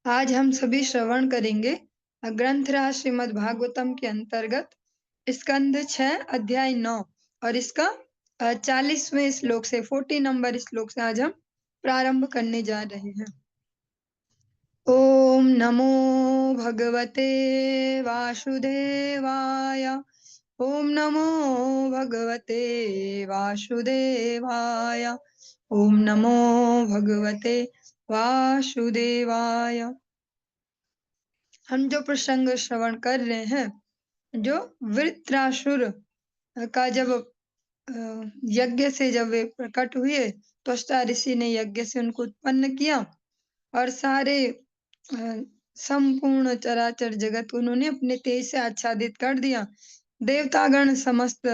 आज हम सभी श्रवण करेंगे ग्रंथराज श्रीमद् भागवतम के अंतर्गत स्कंद 6 अध्याय 9 और इसका 40वें श्लोक से 40 नंबर श्लोक से आज हम प्रारंभ करने जा रहे हैं। ओम नमो भगवते वासुदेवाय। ओम नमो भगवते वासुदेवाय। ओम नमो भगवते वासुदेवाय। हम जो प्रसंग श्रवण कर रहे हैं, जो वृत्रासुर का जब यज्ञ से जब वे प्रकट हुए, त्वष्टा ऋषि ने यज्ञ से उनको उत्पन्न किया और सारे संपूर्ण चराचर जगत को उन्होंने अपने तेज से आच्छादित कर दिया। देवतागण समस्त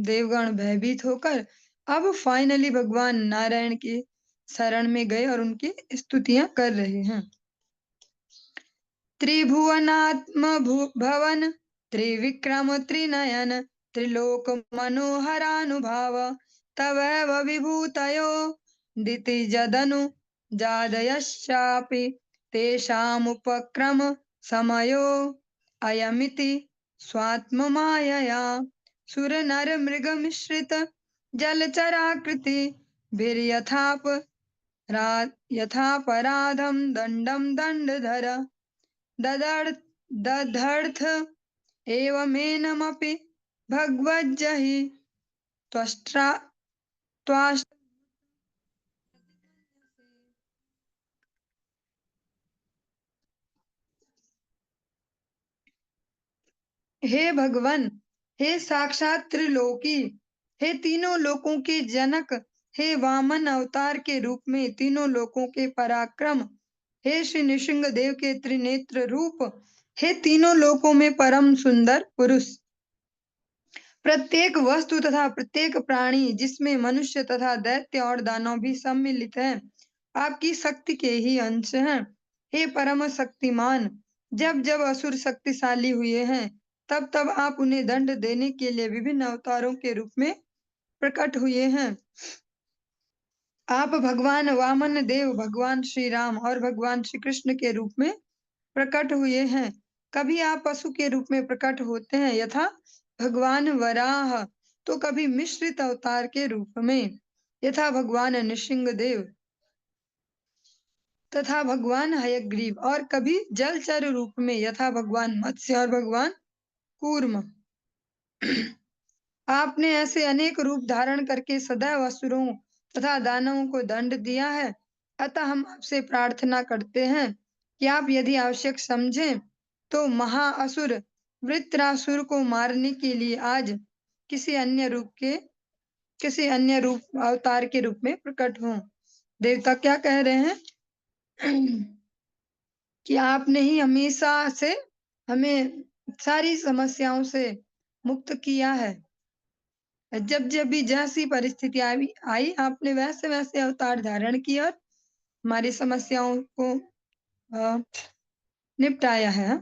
देवगण भयभीत होकर अब फाइनली भगवान नारायण की शरण में गए और उनकी स्तुतियां कर रहे हैं। त्रिभुवनात्मभुवन त्रिविक्रम त्रिनयन त्रिलोक मनोहरानुभाव तवैव विभूतयो दितिजदनु जादयश्चापि तेषामुपक्रम समयो अयमिति स्वात्ममायया सुरनर मृगमिश्रित जलचराकृति भिर्यथाप यथापराधं दंडं दंडधर ददर्थ एवमेनमपि भगवज्जहि त्वष्ट्रा त्वाष्ट। हे भगवान, हे साक्षात त्रिलोकी, हे तीनों लोकों के जनक, हे वामन अवतार के रूप में तीनों लोकों के पराक्रम, हे श्री नृसिंह देव के त्रिनेत्र रूप, हे तीनों लोकों में परम सुंदर पुरुष। प्रत्येक वस्तु तथा प्रत्येक प्राणी जिसमें मनुष्य तथा दैत्य और दानव भी सम्मिलित हैं, आपकी शक्ति के ही अंश हैं। हे परम शक्तिमान, जब जब असुर शक्तिशाली हुए हैं, तब तब आप उन्हें दंड देने के लिए विभिन्न अवतारों के रूप में प्रकट हुए हैं। आप भगवान वामन देव, भगवान श्री राम और भगवान श्री कृष्ण के रूप में प्रकट हुए हैं। कभी आप पशु के रूप में प्रकट होते हैं यथा भगवान वराह, तो कभी मिश्रित अवतार के रूप में यथा भगवान नृसिंह देव तथा भगवान हयग्रीव, और कभी जलचर रूप में यथा भगवान मत्स्य और भगवान कूर्म। आपने ऐसे अनेक रूप धारण करके सदैव असुरों तथा दानवों को दंड दिया है। अतः हम आपसे प्रार्थना करते हैं कि आप यदि आवश्यक समझें तो महाअसुर वृत्रासुर को मारने के लिए आज किसी अन्य रूप अवतार के रूप में प्रकट हों। देवता क्या कह रहे हैं कि आपने ही हमेशा से हमें सारी समस्याओं से मुक्त किया है। जब जब भी जैसी परिस्थिति आई आपने वैसे वैसे अवतार धारण किया और हमारी समस्याओं को निपटाया है।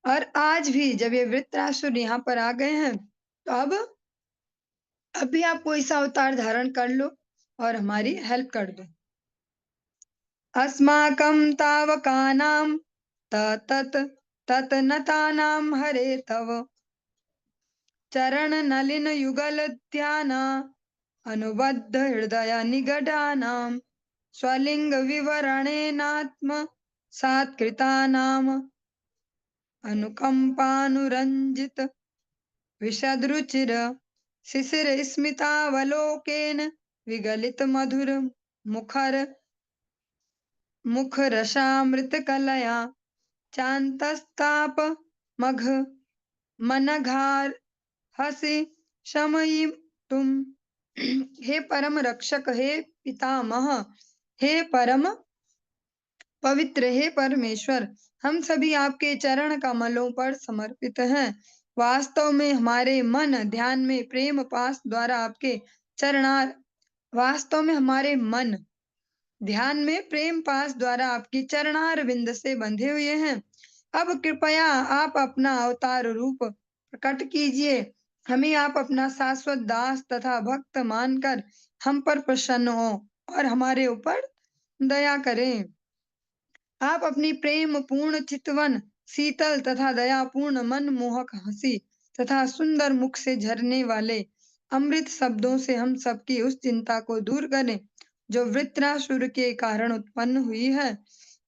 और आज भी जब ये वृत्रासुर यहाँ पर आ गए हैं, तो अब अभी आप कोई सा अवतार धारण कर लो और हमारी हेल्प कर दो। अस्माकं तावकानां तत ततनतानां हरे तव चरण नलिन युगल ध्यान अनुबद्ध हृदय निगडानां स्वलिंग विवरणेनात्म सात्कृतानाम अनुकंपानुरंजित विशदरुचिर शिशिर स्मितावलोकेन विगलित मधुर मुखरसामृत कलया चांतस्ताप मघ मनघार हसी शमयी तुम। हे परम रक्षक, हे पितामह, हे परम पवित्र, हे परमेश्वर, हम सभी आपके चरण कमलों पर समर्पित हैं। वास्तव में हमारे मन ध्यान में प्रेम पास द्वारा आपके चरणार वास्तव में हमारे मन ध्यान में प्रेम पास द्वारा आपकी चरणार विंद से बंधे हुए हैं। अब कृपया आप अपना अवतार रूप प्रकट कीजिए। हमें आप अपना शाश्वत दास तथा भक्त मानकर हम पर प्रसन्न हो और हमारे ऊपर दया करें। आप अपनी प्रेम पूर्ण चितवन, शीतल तथा दयापूर्ण मनमोहक हंसी तथा सुंदर मुख से झरने वाले अमृत शब्दों से हम सबकी उस चिंता को दूर करें जो वृत्रासुर के कारण उत्पन्न हुई है,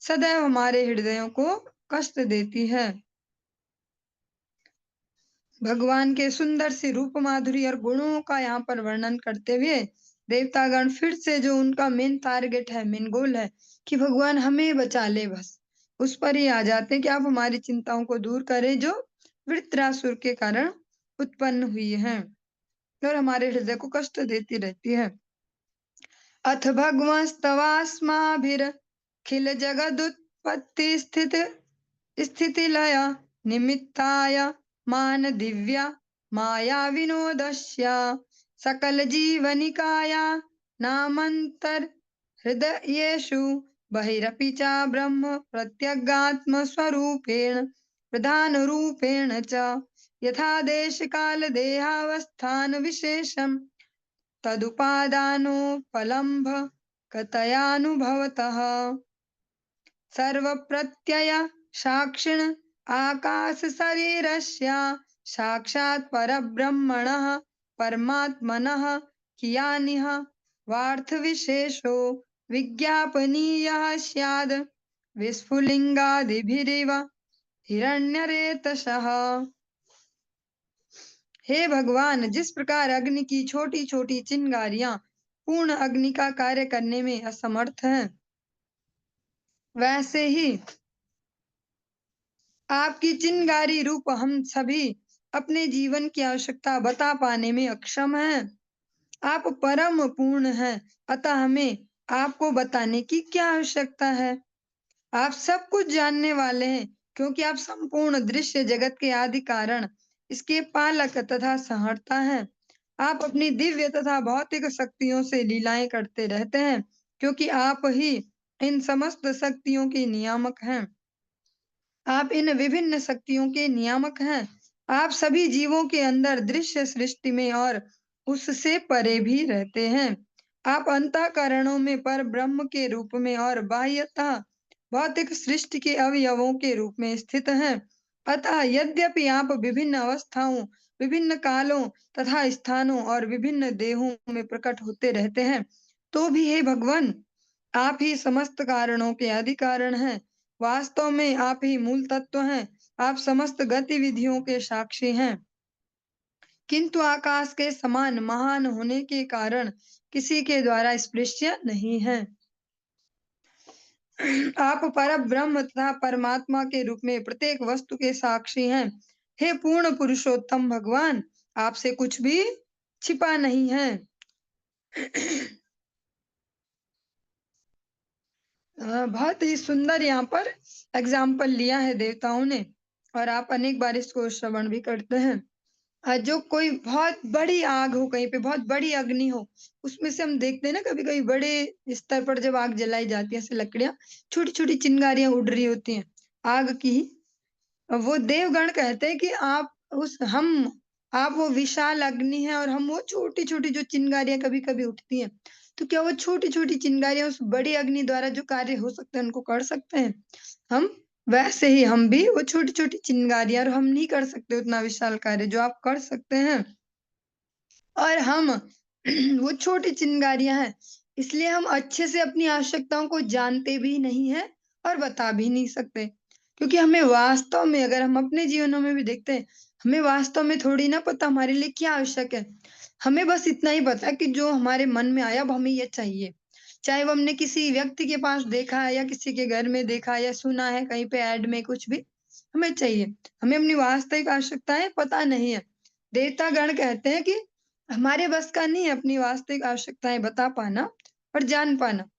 सदैव हमारे हृदयों को कष्ट देती है। भगवान के सुंदर सी रूप माधुरी और गुणों का यहाँ पर वर्णन करते हुए देवतागण फिर से जो उनका मेन टारगेट है, मेन गोल है कि भगवान हमें बचा ले, बस उस पर ही आ जाते हैं कि आप हमारी चिंताओं को दूर करें जो वृत्रासुर के कारण उत्पन्न हुई है और हमारे हृदय को कष्ट देती रहती है। अथ भगवस्तवास्माभिरखिल जगदुत्पत्ति स्थितिलय निमित्ताय मान दिव्या माया विनोदस्य सकल जीवनिकाया नामंतर हृदयेषु बहिरपि च ब्रह्म प्रत्यगात्म स्वरूपेण प्रधान रूपेण च यथा देश काल देहावस्थान विशेषम तदुपादानोपलम्भ कतयानुभवतः सर्वप्रत्यय साक्षिण आकाश शरीरस्य साक्षात् परब्रह्मणः परमात्मनः कियानिह वार्थ विशेषो विज्ञापनीयः स्याद् विस्फुलिंगादिभिरिव हिरण्यरेतसः। हे भगवान, जिस प्रकार अग्नि की छोटी छोटी चिंगारियां पूर्ण अग्नि का कार्य करने में असमर्थ हैं, वैसे ही आपकी चिंगारी रूप हम सभी अपने जीवन की आवश्यकता बता पाने में अक्षम हैं। आप परम पूर्ण हैं, अतः हमें आपको बताने की क्या आवश्यकता है। आप सब कुछ जानने वाले हैं, क्योंकि आप संपूर्ण दृश्य जगत के आदि कारण, इसके पालक तथा संहर्ता हैं। आप अपनी दिव्य तथा भौतिक शक्तियों से लीलाएं करते रहते हैं, क्योंकि आप ही इन समस्त शक्तियों के नियामक हैं। आप इन विभिन्न शक्तियों के नियामक हैं। आप सभी जीवों के अंदर दृश्य सृष्टि में और उससे परे भी रहते हैं। आप अंतःकरणों में पर ब्रह्म के रूप में और बाह्यतः भौतिक सृष्टि के अवयवों के रूप में स्थित हैं। अतः यद्यपि आप विभिन्न अवस्थाओं, विभिन्न कालों तथा स्थानों और विभिन्न देहों में प्रकट होते रहते हैं, तो भी हे भगवान, आप ही समस्त कारणों के आदि कारण हैं। वास्तव में आप ही मूल तत्व हैं। आप समस्त गतिविधियों के साक्षी हैं, किंतु आकाश के समान महान होने के कारण किसी के द्वारा स्पृश्य नहीं हैं। आप परब्रह्म तथा परमात्मा के रूप में प्रत्येक वस्तु के साक्षी हैं। हे पूर्ण पुरुषोत्तम भगवान, आपसे कुछ भी छिपा नहीं है। बहुत ही सुंदर यहाँ पर एग्जाम्पल लिया है देवताओं ने, और आप अनेक बार इसको श्रवण भी करते हैं। जो कोई बहुत बड़ी आग हो, कहीं पे बहुत बड़ी अग्नि हो, उसमें से हम देखते हैं ना, कभी कभी बड़े स्तर पर जब आग जलाई जाती है, ऐसे लकड़ियां, छोटी छोटी चिंगारियां उड़ रही होती हैं आग की ही। वो देवगण कहते हैं कि आप वो विशाल अग्नि है और हम वो छोटी छोटी जो चिंगारियां कभी कभी उठती हैं, तो क्या वो छोटी छोटी चिंगारियां उस बड़ी अग्नि द्वारा जो कार्य हो सकते हैं उनको कर सकते हैं हम? वैसे ही हम भी वो छोटी छोटी चिंगारियां, और हम नहीं कर सकते उतना विशाल कार्य जो आप कर सकते हैं। और हम वो छोटी चिंगारियां हैं, इसलिए हम अच्छे से अपनी आवश्यकताओं को जानते भी नहीं है और बता भी नहीं सकते, क्योंकि हमें वास्तव में, अगर हम अपने जीवनों में भी देखते हैं, हमें वास्तव में थोड़ी ना पता हमारे लिए क्या आवश्यक है। हमें बस इतना ही पता है कि जो हमारे मन में आया, अब हमें ये चाहिए, चाहे वो हमने किसी व्यक्ति के पास देखा है या किसी के घर में देखा है या सुना है कहीं पे ऐड में, कुछ भी हमें चाहिए। हमें अपनी वास्तविक आवश्यकताएं पता नहीं है। देवता गण कहते हैं कि हमारे बस का नहीं है अपनी वास्तविक आवश्यकताएं बता पाना और जान पाना,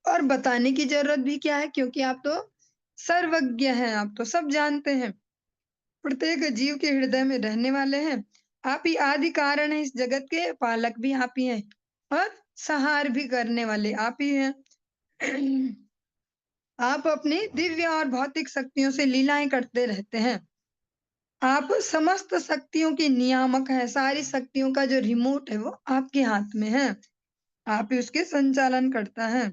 और बताने की जरूरत भी क्या है, क्योंकि आप तो सर्वज्ञ हैं, आप तो सब जानते हैं, प्रत्येक जीव के हृदय में रहने वाले हैं। आप ही आदि कारण है, इस जगत के पालक भी आप ही हैं और संहार भी करने वाले आप ही हैं। आप अपनी दिव्य और भौतिक शक्तियों से लीलाएं करते रहते हैं। आप समस्त शक्तियों के नियामक हैं। सारी शक्तियों का जो रिमोट है वो आपके हाथ में है, आप ही उसके संचालन करता है।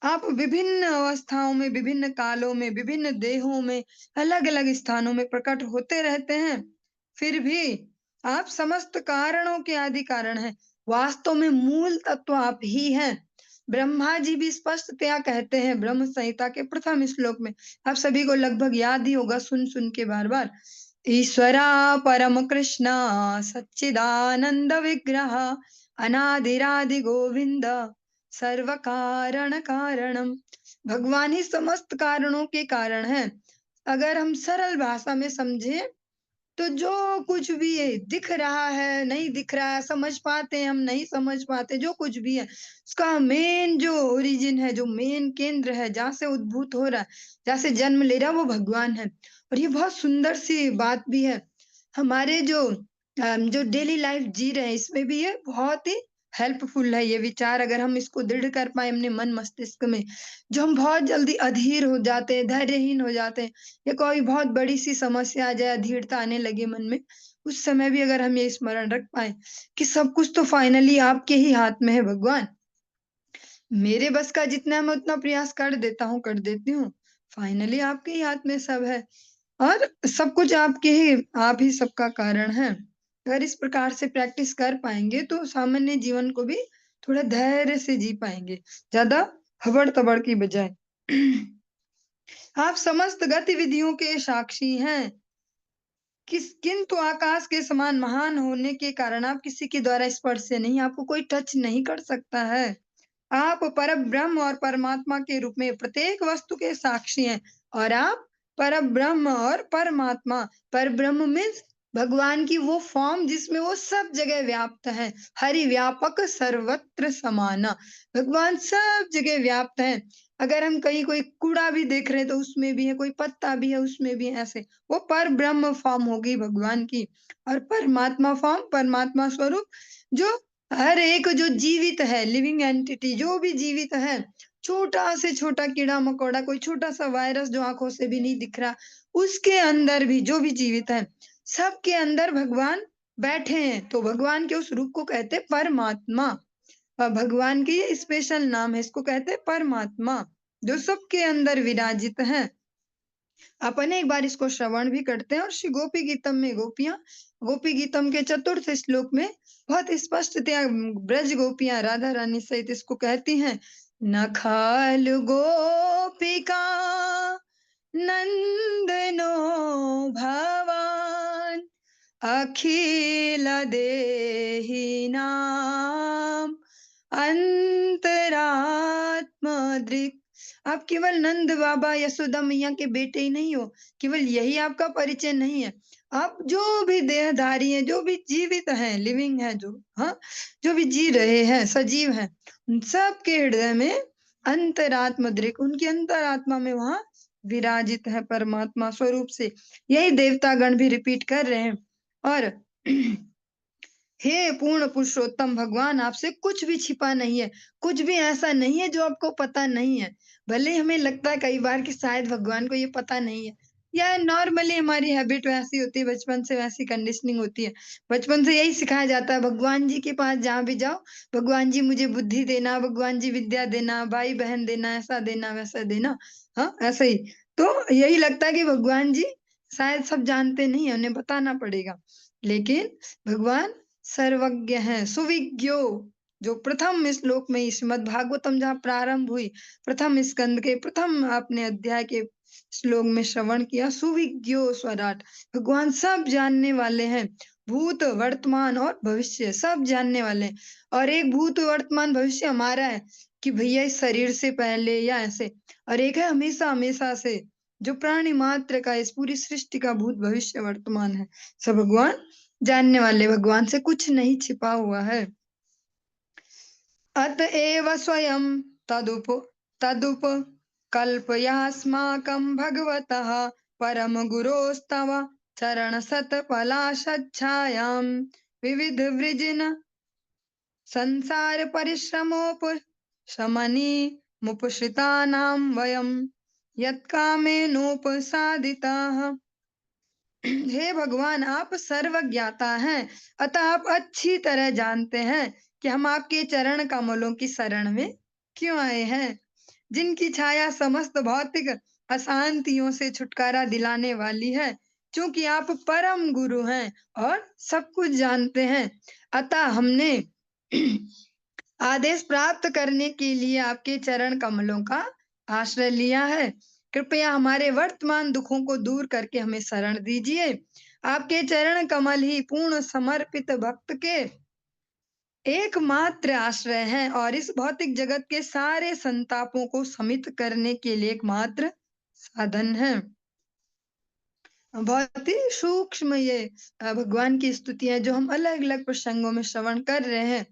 आप विभिन्न अवस्थाओं में, विभिन्न कालों में, विभिन्न देहों में, अलग-अलग स्थानों में प्रकट होते रहते हैं। फिर भी आप समस्त कारणों के आदि कारण हैं। वास्तव में मूल तत्व आप ही हैं। ब्रह्मा जी भी स्पष्टतया कहते हैं ब्रह्म संहिता के प्रथम श्लोक में। आप सभी को लगभग याद ही होगा सुन-सुन के बार-बार। ईश्वरा परम कृष्ण सच्चिदानंद विग्रह अनादिरादि गोविंद सर्व कारण कारणम। भगवान ही समस्त कारणों के कारण हैं। अगर हम सरल भाषा में समझें तो जो कुछ भी है, दिख रहा है, नहीं दिख रहा है, समझ पाते हैं हम, नहीं समझ पाते, जो कुछ भी है, उसका मेन जो ओरिजिन है, जो मेन केंद्र है, जहाँ से उद्भूत हो रहा है, जहाँ से जन्म ले रहा है, वो भगवान है। और ये बहुत सुंदर सी बात भी है। हमारे जो डेली लाइफ जी रहे हैं, इसमें भी ये बहुत ही हेल्पफुल है ये विचार, अगर हम इसको दृढ़ कर पाएँ अपने मन मस्तिष्क में। जो हम बहुत जल्दी अधीर हो जाते हैं, धैर्यहीन हो जाते हैं, या कोई बहुत बड़ी-सी समस्या आ जाए, अधीरता आने लगे मन में, उस समय भी अगर हम ये स्मरण रख पाएँ कि सब कुछ तो फाइनली आपके ही हाथ में है भगवान। मेरे बस का जितना है मैं उतना प्रयास कर देता हूँ, कर देती हूँ। फाइनली आपके ही हाथ में सब है और सब कुछ आपके ही आप ही सबका कारण हैं। अगर इस प्रकार से प्रैक्टिस कर पाएँगे तो सामान्य जीवन को भी थोड़ा धैर्य से जी पाएँगे, ज़्यादा हबड़-तबड़ की बजाय। आप समस्त गतिविधियों के साक्षी हैं। किंतु आकाश के समान महान होने के कारण आप किसी के द्वारा स्पर्श नहीं, आपको कोई टच नहीं कर सकता है। आप परब्रह्म और परमात्मा के रूप में प्रत्येक वस्तु के साक्षी हैं और आप परब्रह्म और परमात्मा, परब्रह्म मीन्स भगवान की वो फॉर्म जिसमें वो सब जगह व्याप्त है, हरि व्यापक सर्वत्र समाना। भगवान सब जगह व्याप्त है। अगर हम कहीं कोई कूड़ा भी देख रहे हैं तो उसमें भी है, कोई पत्ता भी है उसमें भी है, ऐसे वो परब्रह्म फॉर्म होगी भगवान की। और परमात्मा फॉर्म, परमात्मा स्वरूप जो हर एक जो जीवित है, लिविंग एंटिटी जो भी जीवित है, छोटा से छोटा कीड़ा-मकोड़ा, कोई छोटा-सा वायरस जो आँखों से भी नहीं दिख रहा, उसके अंदर भी जो भी जीवित है, सबके अंदर भगवान बैठे हैं। तो भगवान के उस रूप को कहते हैं परमात्मा। भगवान की ये स्पेशल नाम है, इसको कहते हैं परमात्मा, जो सबके अंदर विराजित हैं। अपन एक बार इसको श्रवण भी करते हैं और श्री गोपी गीतम में गोपी गीतम के चतुर्थ श्लोक में बहुत स्पष्टतया ब्रज गोपियां राधा रानी सहित इसको कहती हैं। न खालु गोपिका नंदनो भवान अखिल देहि नाम अंतरात्मा दृक्। आप केवल नंद बाबा यशोदा मैया के बेटे ही नहीं हो, केवल यही आपका परिचय नहीं है। आप जो भी देहधारी हैं, जो भी जीवित हैं, लिविंग हैं जो, हाँ, जो भी जी रहे हैं, सजीव हैं, उन सबके हृदय में अंतरात्मा दृक्, उनकी अंतरात्मा में वहाँ विराजित है परमात्मा स्वरूप से। यही देवतागण भी रिपीट कर रहे हैं। और हे पूर्ण पुरुषोत्तम भगवान, आपसे कुछ भी छिपा नहीं है, कुछ भी ऐसा नहीं है जो आपको पता नहीं है। भले ही हमें लगता है कई बार कि शायद भगवान को ये पता नहीं है, या नॉर्मली हमारी हैबिट वैसी होती है, बचपन से वैसी कंडीशनिंग होती है। बचपन से यही सिखाया जाता है भगवान जी के पास जहाँ भी जाओ, भगवान जी मुझे बुद्धि देना, भगवान जी विद्या देना, भाई-बहन देना, ऐसा देना, वैसा देना। हाँ, ऐसे ही। तो यही लगता है कि भगवान जी शायद सब जानते नहीं हैं, उन्हें बताना पड़ेगा। लेकिन भगवान सर्वज्ञ हैं, सुविज्ञो, जो प्रथम श्लोक में ही श्रीमद् भागवतम जहाँ प्रारंभ हुई, प्रथम स्कंद के प्रथम आपने अध्याय के श्लोक में श्रवण किया, सुविज्ञो स्वराट, भगवान सब जानने वाले हैं, भूत वर्तमान और भविष्य सब जानने वाले हैं। और एक भूत वर्तमान भविष्य हमारा है कि भैया इस शरीर से पहले या ऐसे, और एक है हमेशा हमेशा से, जो प्राणी मात्र का, इस पूरी सृष्टि का भूत भविष्य वर्तमान है, सब भगवान जानने वाले। भगवान से कुछ नहीं छिपा हुआ है। अतएव स्वयं तदुप तदुप कल्पयास्माकं भगवतः परम गुरोस्तव चरण सत्फलाशच्छायां विविध वृजिन संसार परिश्रमोप शमनी मुपश्रितानां वयं यत्कामेनोपसादिताः। हे भगवान, आप सर्वज्ञाता हैं, अतः आप अच्छी तरह जानते हैं कि हम आपके चरण कमलों की शरण में क्यों आए हैं। जिनकी छाया समस्त भौतिक अशांतियों से छुटकारा दिलाने वाली है। क्योंकि आप परम गुरु हैं और सब कुछ जानते हैं, अतः हमने आदेश प्राप्त करने के लिए आपके चरण कमलों का आश्रय लिया है। कृपया हमारे वर्तमान दुखों को दूर करके हमें शरण दीजिए। आपके चरण कमल ही पूर्ण समर्पित भक्त के एकमात्र आश्रय हैं और इस भौतिक जगत के सारे संतापों को शमित करने के लिए एकमात्र साधन है। बहुत ही सूक्ष्म ये भगवान की स्तुतियां जो हम अलग-अलग प्रसंगों में श्रवण कर रहे हैं।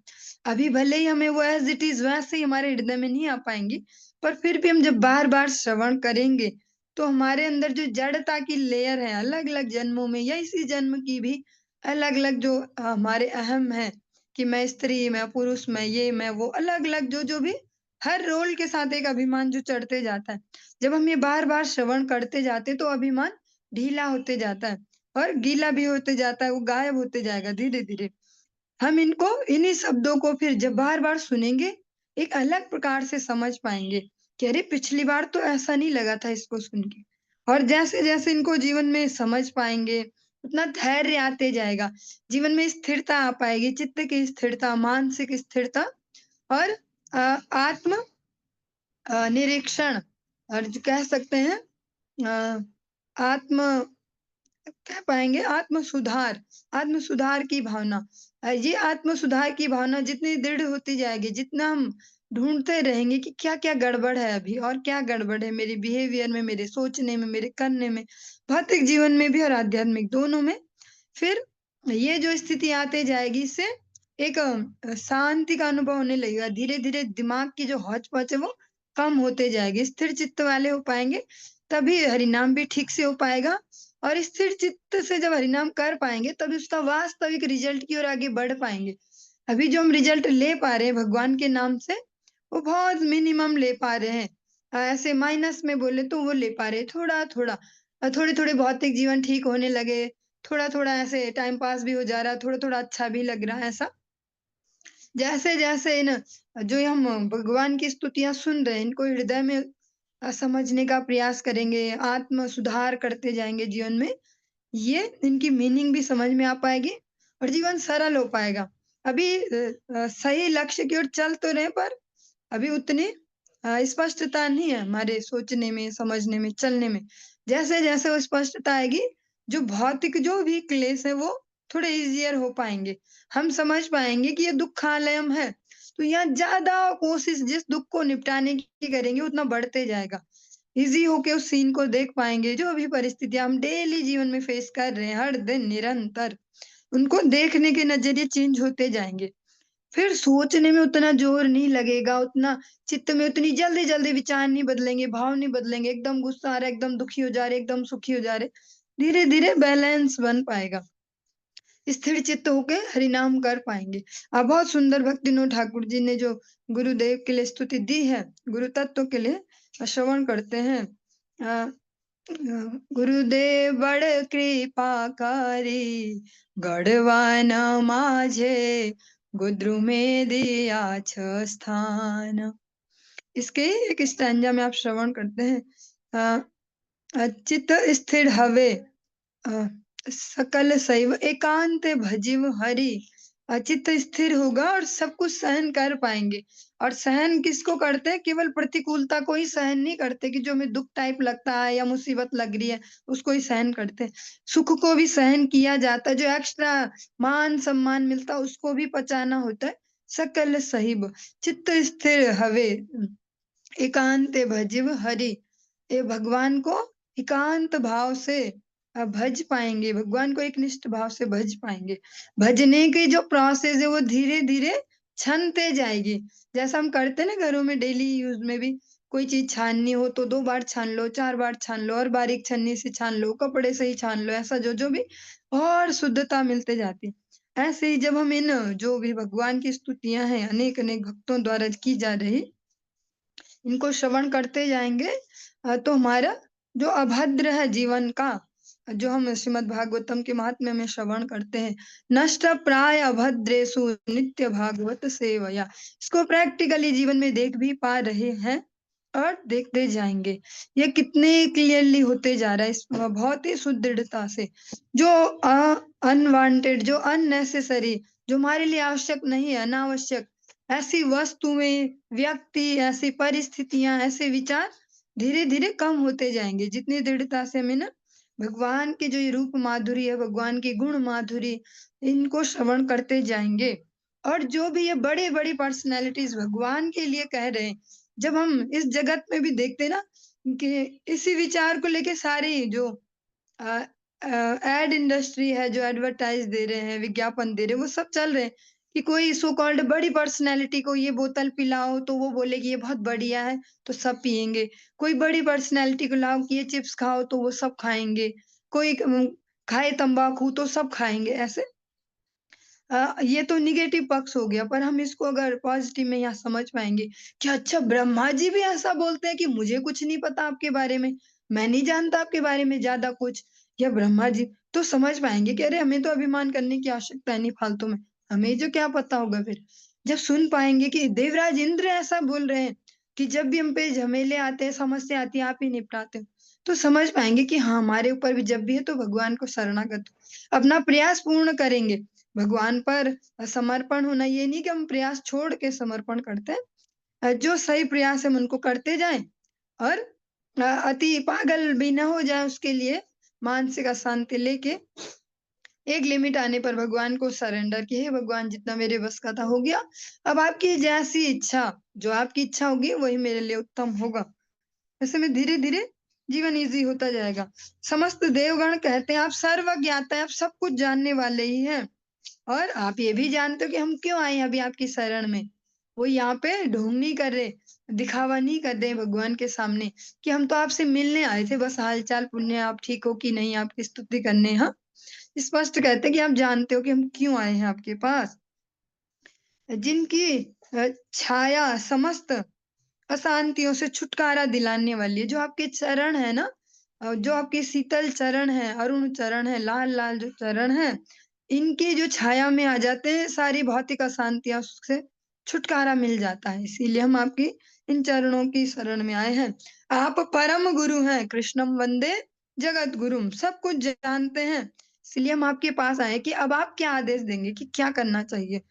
अभी भले ही हमें वो एज़ इट इज़ वैसे ही हमारे हृदय में नहीं आ पाएँगी, पर फिर भी हम जब बार-बार श्रवण करेंगे, तो हमारे अंदर जो जड़ता की लेयर है अलग-अलग जन्मों में या इसी जन्म की भी अलग-अलग जो हमारे अहम है कि मैं स्त्री, मैं पुरुष, मैं ये, मैं वो, अलग-अलग जो-जो भी हर रोल के साथ एक अभिमान जो चढ़ते जाता है। जब हम ये बार-बार श्रवण करते जाते हैं, तो अभिमान ढीला होते जाता है और गीला भी होते जाता है, वो गायब होते जाएगा धीरे-धीरे। हम इनको इन्हीं शब्दों को फिर जब बार-बार सुनेंगे, एक अलग प्रकार से समझ पाएँगे कि अरे! पिछली बार तो ऐसा नहीं लगा था इसको सुन के। और जैसे-जैसे इनको जीवन में समझ पाएँगे, उतना धैर्य आते जाएगा। जीवन में स्थिरता आ पाएगी, चित्त की स्थिरता, मानसिक स्थिरता और आत्म निरीक्षण और जो कह सकते हैं अ, आत्म कह पाएँगे आत्म सुधार की भावना। ये आत्म सुधार की भावना जितनी दृढ़ होती जाएगी, जितना हम ढूँढते रहेंगे कि क्या-क्या गड़बड़ है अभी और क्या गड़बड़ है मेरे बिहेवियर में, मेरे सोचने में, मेरे करने में, भौतिक जीवन में भी और आध्यात्मिक दोनों में। फिर ये जो स्थिति आते जाएगी इससे एक शांति का अनुभव होने लगेगा। धीरे-धीरे दिमाग की जो हौच-पौच है वो कम होते जाएगी। स्थिर चित्त वाले हो पाएँगे, तभी हरिनाम भी ठीक से हो पाएगा और स्थिर चित्त से जब हरिनाम कर पाएँगे, तभी उसका वास्तविक रिज़ल्ट की ओर आगे बढ़ पाएँगे। अभी जो हम रिज़ल्ट ले पा रहे हैं भगवान के नाम से, वो बहुत मिनिमम ले पा रहे हैं। ऐसे माइनस में बोले तो वो ले पा रहे हैं थोड़ा-थोड़ा। थोड़े-थोड़े भौतिक जीवन ठीक होने लगे, थोड़ा-थोड़ा ऐसे टाइम पास भी हो जा रहा है, थोड़ा-थोड़ा अच्छा भी लग रहा है ऐसा। जैसे-जैसे इन जो हम भगवान की स्तुतियाँ सुन रहे हैं, इनको हृदय में समझने का प्रयास करेंगे, आत्म सुधार करते जाएँगे जीवन में, ये इनकी मीनिंग भी समझ में आ पाएगी और जीवन सरल हो पाएगा। अभी सही लक्ष्य की ओर चल तो रहे हैं पर अभी उतनी स्पष्टता नहीं है हमारे सोचने में, समझने में, चलने में। जैसे-जैसे वो स्पष्टता आएगी, जो भौतिक जो भी क्लेश है वो थोड़े ईज़ियर हो पाएँगे। हम समझ पाएँगे कि ये दुःखालयम है, तो यहाँ ज़्यादा कोशिश जिस दुःख को निपटाने की करेंगे उतना बढ़ते जाएगा। ईज़ी होके उस सीन को देख पाएँगे, जो भी परिस्थितियाँ हम डेली जीवन में फेस कर रहे हैं, हर दिन निरंतर, उनको देखने के नज़रिए चेंज होते जाएँगे। फिर सोचने में उतना ज़ोर नहीं लगेगा, उतना चित्त में उतनी जल्दी-जल्दी विचार नहीं बदलेंगे, भाव नहीं बदलेंगे, एकदम गुस्सा आ रहा है, एकदम दुखी हो जा रहे, एकदम सुखी हो जा रहे। धीरे-धीरे बैलेंस बन पाएगा। स्थिर चित्त होके हरिनाम कर पाएँगे। बहुत सुंदर भक्तिविनोद ठाकुर जी ने जो गुरुदेव के लिए स्तुति दी है, गुरु तत्व के लिए श्रवण करते हैं। अ गुरुदेव बड़ कृपाकारी गडवान माझे गुद्रुमे दिया छ स्थान। इसके एक स्टैन्जा में आप श्रवण करते हैं चित्त स्थिर हवे अ, सकल शैव एकांत भजिव हरि चित्त स्थिर होगा और सब कुछ सहन कर पाएँगे और सहन किसको करते हैं? केवल प्रतिकूलता को ही सहन नहीं करते कि जो हमें दुःख टाइप लगता है या मुसीबत लग रही है, उसको ही सहन करते हैं। सुख को भी सहन किया जाता है, जो एक्स्ट्रा मान-सम्मान मिलता है उसको भी पचाना होता है। सकल सहिब चित्त स्थिर हवे एकांत भजिव हरि ये भगवान को एकांत भाव से भज पाएँगे, भगवान को एकनिष्ठ भाव से भज पाएँगे। भजने की जो प्रोसेस है वो धीरे-धीरे छनते जाएगी। जैसा हम करते हैं ना घरों में डेली यूज़ में भी कोई चीज़ छाननी हो तो 2 बार छान लो, 4 बार छान लो और बारीक छन्नी से छान लो, कपड़े से ही छान लो, ऐसा जो-जो भी और शुद्धता मिलते जाती है। ऐसे ही जब हम इन जो भी भगवान की स्तुतियाँ हैं, अनेक-अनेक भक्तों द्वारा की जा रही इनको श्रवण करते जाएँगे तो हमारा जो अभद्र है जीवन का, जो हम श्रीमद् भागवतम के महात्म्य में श्रवण करते हैं, नष्ट प्राय अभद्रेषु नित्य भागवत सेवया। इसको प्रैक्टिकली जीवन में देख भी पा रहे हैं और देखते जाएँगे। ये कितने क्लियरली होते जा रहा है इस बहुत ही सुदृढ़ता से। जो अनवांटेड, जो अननेसेसरी, जो हमारे लिए आवश्यक नहीं है, अनावश्यक, ऐसी वस्तुएँ, व्यक्ति, ऐसी परिस्थितियाँ, ऐसे विचार धीरे-धीरे कम होते जाएँगे। जितनी दृढ़ता से हमें ना भगवान की जो ये रूप माधुरी है, भगवान की गुण माधुरी, इनको श्रवण करते जाएँगे। और जो भी ये बड़ी-बड़ी पर्सनैलिटीज़ भगवान के लिए कह रहे हैं, जब हम इस जगत में भी देखते हैं ना कि इसी विचार को लेके सारी जो अ एड इंडस्ट्री है, जो एडवर्टाइज़ दे रहे हैं, विज्ञापन दे रहे हैं, वो सब चल रहे हैं कि कोई सो कॉल्ड बड़ी पर्सनैलिटी को ये बोतल पिलाओ, तो वो बोलेगी ये बहुत बढ़िया है, तो सब पिएँगे। कोई बड़ी पर्सनैलिटी को लाओ कि ये चिप्स खाओ, तो वो सब खाएँगे। कोई खाए तम्बाकू, तो सब खाएँगे। ऐसे ये तो नेगेटिव पक्ष हो गया, पर हम इसको अगर पॉज़िटिव में यहाँ समझ पाएँगे कि अच्छा ब्रह्मा जी भी ऐसा बोलते हैं कि मुझे कुछ नहीं पता आपके बारे में, मैं नहीं जानता आपके बारे में ज़्यादा कुछ, या ब्रह्मा जी तो समझ पाएँगे कि अरे हमें तो अभिमान करने की आवश्यकता नहीं फालतू में, हमें जो क्या पता होगा फिर। जब सुन पाएँगे कि देवराज इंद्र ऐसा बोल रहे हैं कि जब भी हम पे झमेले आते हैं, समस्या आती है, आप ही निपटाते हो, तो समझ पाएँगे कि हाँ, हमारे ऊपर भी जब भी है तो भगवान को शरणागत हो। अपना प्रयास पूर्ण करेंगे। भगवान पर समर्पण होना ये नहीं कि हम प्रयास छोड़ के समर्पण करते हैं। जो सही प्रयास है हम उनको करते जाएँ और अति पागल भी ना हो जाएँ उसके लिए मानसिक अशांति लेके एक लिमिट आने पर भगवान को सरेंडर कि हे भगवान जितना मेरे बस का था हो गया। अब आपकी जैसी इच्छा, जो आपकी इच्छा होगी वही मेरे लिए उत्तम होगा। ऐसे में धीरे-धीरे जीवन ईज़ी होता जाएगा। समस्त देवगण कहते हैं आप सर्वज्ञाता हैं, आप सब कुछ जानने वाले ही हैं। और आप ये भी जानते हो कि हम क्यों आए हैं अभी आपकी शरण में। वो यहाँ पे ढोंग नहीं कर रहे, दिखावा नहीं कर रहे हैं भगवान के सामने कि हम तो आपसे मिलने आए थे, बस हाल-चाल पुण्य आप ठीक हो कि नहीं आपकी स्तुति करने हाँ। स्पष्ट कहते हैं कि आप जानते हो कि हम क्यों आए हैं आपके पास। जिनकी छाया समस्त अशांतियों से छुटकारा दिलाने वाली है। जो आपके चरण है ना जो आपके शीतल चरण है, अरुण चरण है, लाल-लाल जो चरण है, इनकी जो छाया में आ जाते हैं, सारी भौतिक अशांतियाँ से छुटकारा मिल जाता है। इसीलिए हम आपकी इन चरणों की शरण में आए हैं। आप परम गुरु हैं, कृष्णम वंदे जगत गुरुम, सब कुछ जानते हैं। इसलिए हम आपके पास आए हैं कि अब आप क्या आदेश देंगे कि क्या करना चाहिए?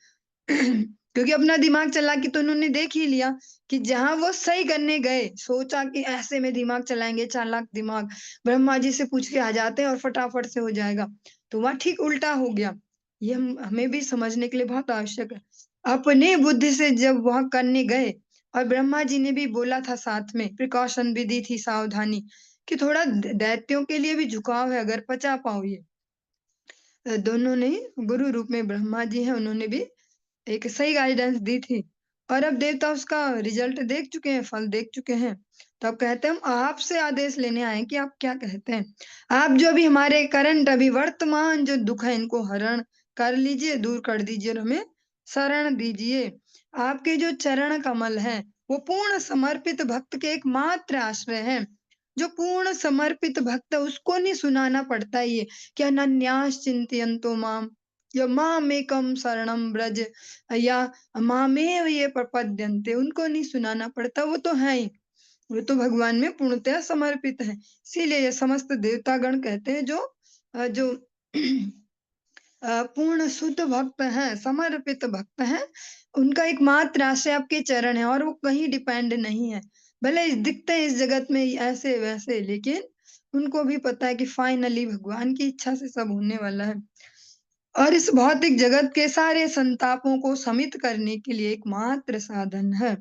क्योंकि अपना दिमाग चला के तो उन्होंने देख ही लिया कि जहाँ वो सही करने गए, सोचा कि ऐसे में दिमाग चलाएँगे, चालाक दिमाग, ब्रह्मा जी से पूछ के आ जाते हैं और फटाफट से हो जाएगा। तो वहाँ ठीक उल्टा हो गया। ये हम हमें भी समझने के लिए बहुत आवश्यक है। अपने बुद्धि से जब वहाँ करने गए और ब्रह्मा जी ने भी बोला था साथ में, प्रिकॉशन भी दी थी सावधानी, कि थोड़ा दैत्यों के लिए भी झुकाव है अगर पचा पाओ ये। दोनों ने गुरु रूप में ब्रह्मा जी हैं, उन्होंने भी एक सही गाइडेंस दी थी और अब देवता उसका रिजल्ट देख चुके हैं, फल देख चुके हैं। तो अब कहते हैं हम आपसे आदेश लेने आए हैं कि आप क्या कहते हैं? आप जो भी हमारे करंट अभी वर्तमान जो दुःख है इनको हरण कर लीजिए, दूर कर दीजिए और हमें शरण दीजिए। आपके जो चरण कमल हैं, वो पूर्ण समर्पित भक्त के एकमात्र आश्रय हैं। जो पूर्ण समर्पित भक्त है उसको नहीं सुनाना पड़ता ये कि अनन्यास चिंतयन्तो माम या मामेकं शरणं व्रज या मामेव ये प्रपद्यन्ते उनको नहीं सुनाना पड़ता, वो तो हैं ही। वो तो भगवान में पूर्णतः समर्पित हैं। इसीलिए ये समस्त देवतागण कहते हैं जो पूर्ण शुद्ध भक्त हैं, समर्पित भक्त हैं, उनका एकमात्र आश्रय आपके चरण है और वो कहीं डिपेंड नहीं है। भले दिखते हैं इस जगत में ऐसे-वैसे लेकिन उनको भी पता है कि फाइनली भगवान की इच्छा से सब होने वाला है। और इस भौतिक जगत के सारे संतापों को शमित करने के लिए एकमात्र साधन है।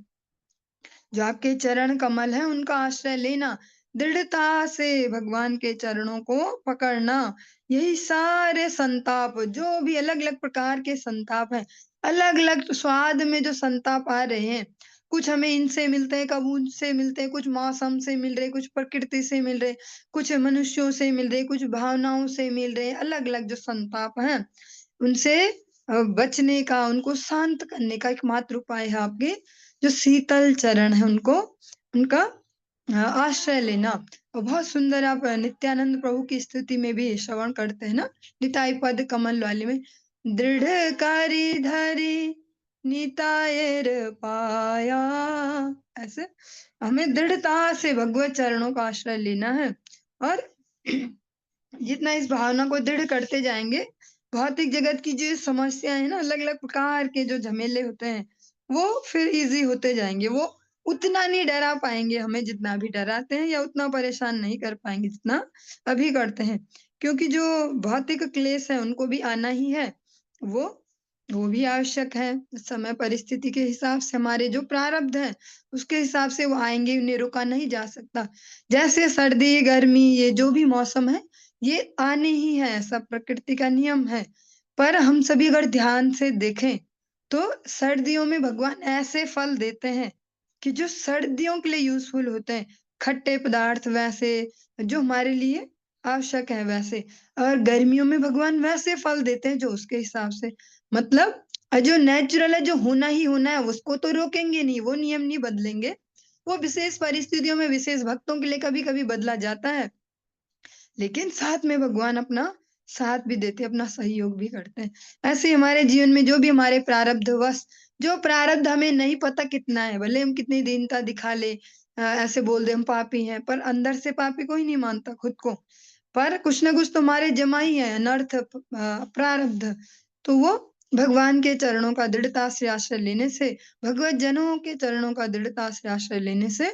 जो आपके चरण कमल हैं उनका आश्रय लेना, दृढ़ता से भगवान के चरणों को पकड़ना, यही सारे संताप जो भी अलग-अलग प्रकार के संताप हैं, अलग-अलग स्वाद में जो संताप आ रहे हैं, कुछ हमें इनसे मिलते हैं, कब उनसे मिलते हैं, कुछ मौसम से मिल रहे, कुछ प्रकृति से मिल रहे, कुछ मनुष्यों से मिल रहे, कुछ भावनाओं से मिल रहे, अलग-अलग जो संताप हैं, उनसे बचने का, उनको शांत करने का एकमात्र उपाय है आपके जो शीतल चरण है उनका आश्रय लेना। और बहुत सुंदर आप नित्यानंद प्रभु की स्तुति में भी श्रवण करते हैं ना, निताई पद कमल वाले में, दृढ़ कारी धरी नितायर पाया, ऐसे हमें दृढ़ता से भगवत चरणों का आश्रय लेना है और जितना इस भावना को दृढ़ करते जाएँगे, भौतिक जगत की जो समस्याएँ हैं ना, अलग-अलग प्रकार के जो झमेले होते हैं, वो फिर ईज़ी होते जाएँगे। वो उतना नहीं डरा पाएँगे हमें जितना अभी डराते हैं या उतना परेशान नहीं कर पाएँगे जितना अभी करते हैं। क्योंकि जो भौतिक क्लेश है उनको भी आना ही है, वो वो भी आवश्यक है। समय परिस्थिति के हिसाब से हमारे जो प्रारब्ध हैं, उसके हिसाब से वो आएँगे, उन्हें रोका नहीं जा सकता। जैसे सर्दी, गर्मी ये जो भी मौसम है, ये आने ही हैं, ऐसा प्रकृति का नियम है। पर हम सभी अगर ध्यान से देखें, तो सर्दियों में भगवान ऐसे फल देते हैं कि जो सर्दियों के लिए यूज़फुल होते हैं। खट्टे पदार्थ वैसे, जो हमारे लिए आवश्यक है वैसे। और गर्मियों में भगवान वैसे फल देते हैं जो उसके हिसाब से मतलब जो नेचुरल है, जो होना ही होना है, उसको तो रोकेंगे नहीं, वो नियम नहीं बदलेंगे। वो विशेष परिस्थितियों में विशेष भक्तों के लिए कभी-कभी बदला जाता है। लेकिन साथ में भगवान अपना साथ भी देते हैं, अपना सहयोग भी करते हैं। ऐसे ही हमारे जीवन में जो भी हमारे प्रारब्धवश जो प्रारब्ध हमें नहीं पता कितना है, भले हम कितनी दीनता दिखा लें ऐसे बोल दें हम पापी हैं, पर अंदर से पापी कोई नहीं मानता खुद को। पर कुछ न कुछ तो हमारे जमा ही है अनर्थ प्रारब्ध। तो वो भगवान के चरणों का दृढ़ता से आश्रय लेने से, भगवत जनों के चरणों का दृढ़ता से आश्रय लेने से,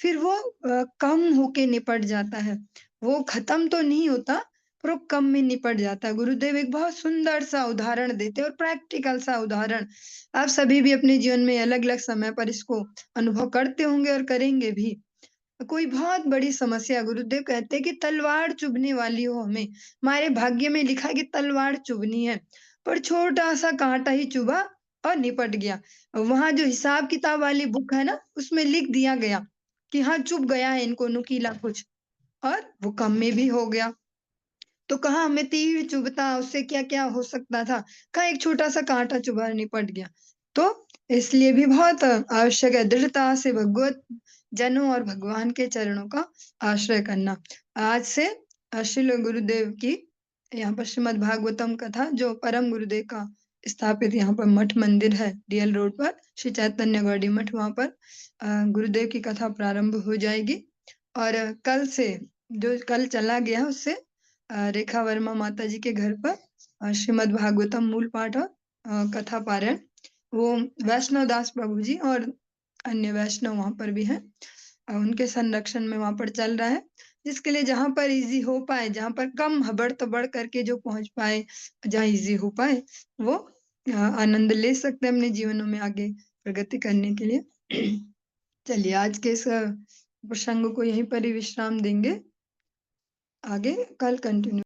फिर वो कम होके निपट जाता है। वो खत्म तो नहीं होता, पर वो कम में निपट जाता है। गुरुदेव एक बहुत सुंदर सा उदाहरण देते हैं और प्रैक्टिकल सा उदाहरण। आप सभी भी अपने जीवन में अलग-अलग समय पर इसको अनुभव करते होंगे और करेंगे भी। कोई बहुत बड़ी समस्या गुरुदेव कहते हैं कि तलवार चुभने वाली हो हमें, हमारे भाग्य में लिखा है कि तलवार चुभनी है, पर छोटा-सा काँटा ही चुभा और निपट गया। वहाँ जो हिसाब-किताब वाली बुक है ना, उसमें लिख दिया गया कि हाँ, चुभ गया है इनको नुकीला कुछ और वो कम में भी हो गया। तो कहाँ हमें तीर चुभता, उससे क्या-क्या हो सकता था। कहाँ एक छोटा-सा काँटा चुभा निपट गया। तो इसलिए भी बहुत आवश्यक है दृढ़ता से भगवत जनों और भगवान के चरणों का आश्रय करना। आज से श्रील गुरुदेव की यहाँ पर श्रीमद् भागवतम कथा जो परम गुरुदेव का स्थापित यहाँ पर मठ मंदिर है, डीएल रोड पर, श्री चैतन्य गौड़ी मठ वहाँ पर गुरुदेव की कथा प्रारंभ हो जाएगी। और कल से जो कल चला गया उससे रेखा वर्मा माताजी के घर पर श्रीमद् भागवतम मूल पाठ और कथा पारायण वो वैष्णव दास प्रभु जी और अन्य वैष्णव वहाँ पर भी हैं। उनके संरक्षण में वहाँ पर चल रहा है, जिसके लिए जहाँ पर ईज़ी हो पाए, जहाँ पर कम हबड़-तबड़ करके जो पहुँच पाए, जहाँ ईज़ी हो पाए, वो आनंद ले सकते हैं अपने जीवनों में आगे प्रगति करने के लिए। चलिए आज के इस प्रसंग को यहीं पर ही विश्राम देंगे। आगे कल कंटिन्यू